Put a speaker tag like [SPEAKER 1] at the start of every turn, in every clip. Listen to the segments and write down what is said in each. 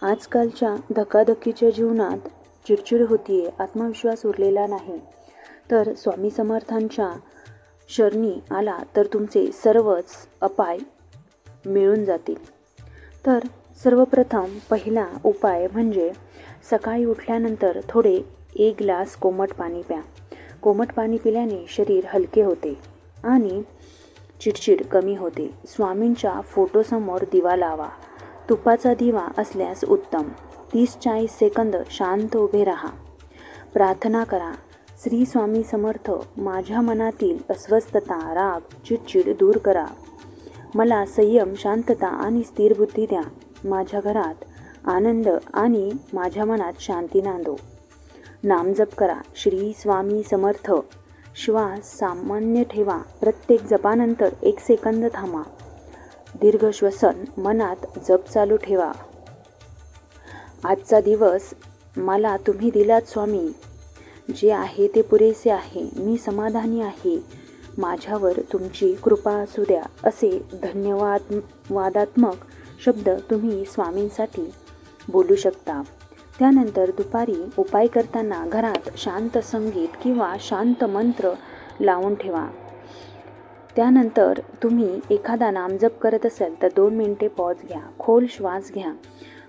[SPEAKER 1] आजकालच्या धकाधकीच्या जीवनात चिडचिड होतीये, आत्मविश्वास उरलेला नाही, तर स्वामी समर्थांच्या शरणी आला तर तुमचे सर्वच अपाय मिळून जातील. तर सर्वप्रथम पहिला उपाय म्हणजे सकाळी उठल्यानंतर थोडे 1 ग्लास कोमट पाणी प्या. कोमट पाणी पिल्याने शरीर हलके होते आणि चिडचिड कमी होते. स्वामींच्या फोटोसमोर दिवा लावा. तुपाचा दिवा असल्यास उत्तम. 30-40 सेकंद शांत उभे राहा. प्रार्थना करा. श्री स्वामी समर्थ, माझ्या मनातील अस्वस्थता, राग, चिडचिड दूर करा. मला संयम, शांतता आणि स्थिर बुद्धी द्या. माझ्या घरात आनंद आणि माझ्या मनात शांती नांदो. नामजप करा. श्री स्वामी समर्थ. श्वास सामान्य ठेवा. प्रत्येक जपानंतर 1 सेकंद थांबा. दीर्घ श्वसन. मनात जप चालू ठेवा. आजचा दिवस मला तुम्ही दिलात स्वामी. जे आहे ते पुरेसे आहे. मी समाधानी आहे. माझ्यावर तुमची कृपा असू द्या. असे धन्यवादात्मक शब्द तुम्ही स्वामींसाठी बोलू शकता. त्यानंतर दुपारी उपाय करताना घरात शांत संगीत किंवा शांत मंत्र लावून ठेवा. त्यानंतर तुम्ही एखादा नामजप करत असाल तर 2 मिनिटे पॉज घ्या. खोल श्वास घ्या.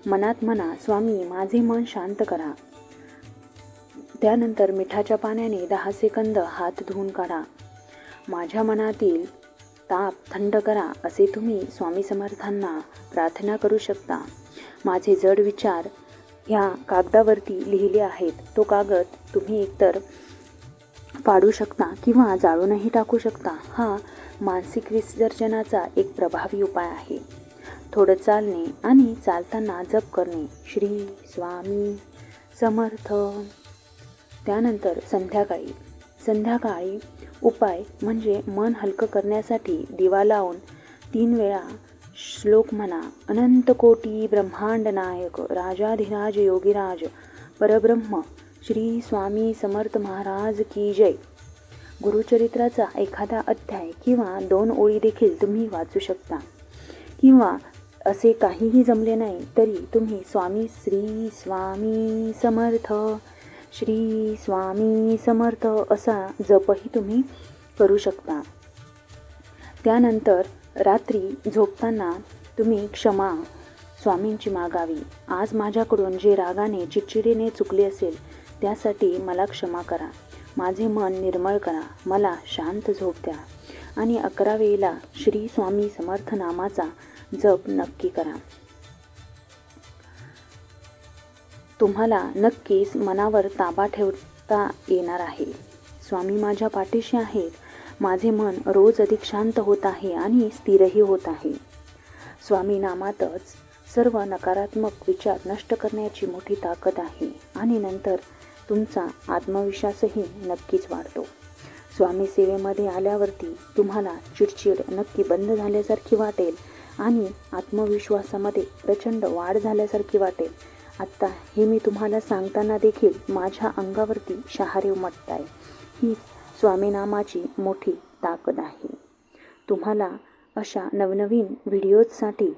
[SPEAKER 1] मनात म्हणा, स्वामी माझे मन शांत करा. त्यानंतर मिठाच्या पाण्याने 10 सेकंद हात धुवून काढा. माझ्या मनातील ताप थंड करा, असे तुम्ही स्वामी समर्थांना प्रार्थना करू शकता. माझे जड विचार ह्या कागदावरती लिहिले आहेत. तो कागद तुम्ही एकतर फाडू शकता किंवा जाळूनही टाकू शकता. हा मानसिक विसर्जनाचा एक प्रभावी उपाय आहे. थोडं चालणे आणि चालताना जप करणे. श्री स्वामी समर्थ. त्यानंतर संध्याकाळी उपाय म्हणजे मन हलकं करण्यासाठी दिवा लावून 3 वेळा श्लोक म्हणा. अनंत कोटी ब्रह्मांड नायक राजाधिराज योगीराज परब्रह्म श्री स्वामी समर्थ महाराज की जय. गुरुचरित्राचा एखादा अध्याय किंवा 2 ओळी देखील तुम्ही वाचू शकता. किंवा असे काहीही जमले नाही तरी तुम्ही श्री स्वामी समर्थ, श्री स्वामी समर्थ असा जपही तुम्ही करू शकता. त्यानंतर रात्री झोपताना तुम्ही क्षमा स्वामींची मागावी. आज माझ्याकडून जे रागाने, चिडचिडीने चुकले असेल त्यासाठी मला क्षमा करा. माझे मन निर्मळ करा. मला शांत झोप द्या. आणि 11 वेळेला श्री स्वामी समर्थ नामाचा जप नक्की करा. तुम्हाला नक्कीच मनावर ताबा ठेवता येणार आहे. स्वामी माझ्या पाठीशी आहेत. माझे मन रोज अधिक शांत होत आहे आणि स्थिरही होत आहे. स्वामी नामातच सर्व नकारात्मक विचार नष्ट करण्याची मोठी ताकद आहे आणि नंतर तुमचा आत्मविश्वासही नक्कीच वाढतो. स्वामी सेवेमध्ये आल्यावरती तुम्हाला चिडचिड नक्की बंद झाल्यासारखी वाटेल आणि आत्मविश्वासामध्ये प्रचंड वाढ झाल्यासारखी वाटेल. आत्ता हे मी तुम्हाला सांगताना देखील माझ्या अंगावरती शहारे उमटत आहे. ही स्वामी नामाची मोठी ताकद आहे. तुम्हाला अशा नवनवीन व्हिडिओजसाठी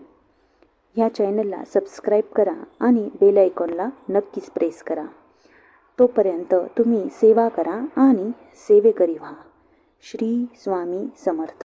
[SPEAKER 1] ह्या चॅनलला सबस्क्राईब करा आणि बेल आयकॉनला नक्कीच प्रेस करा. तोपर्यंत तुम्ही सेवा करा आणि सेवेकरी व्हा. श्री स्वामी समर्थ.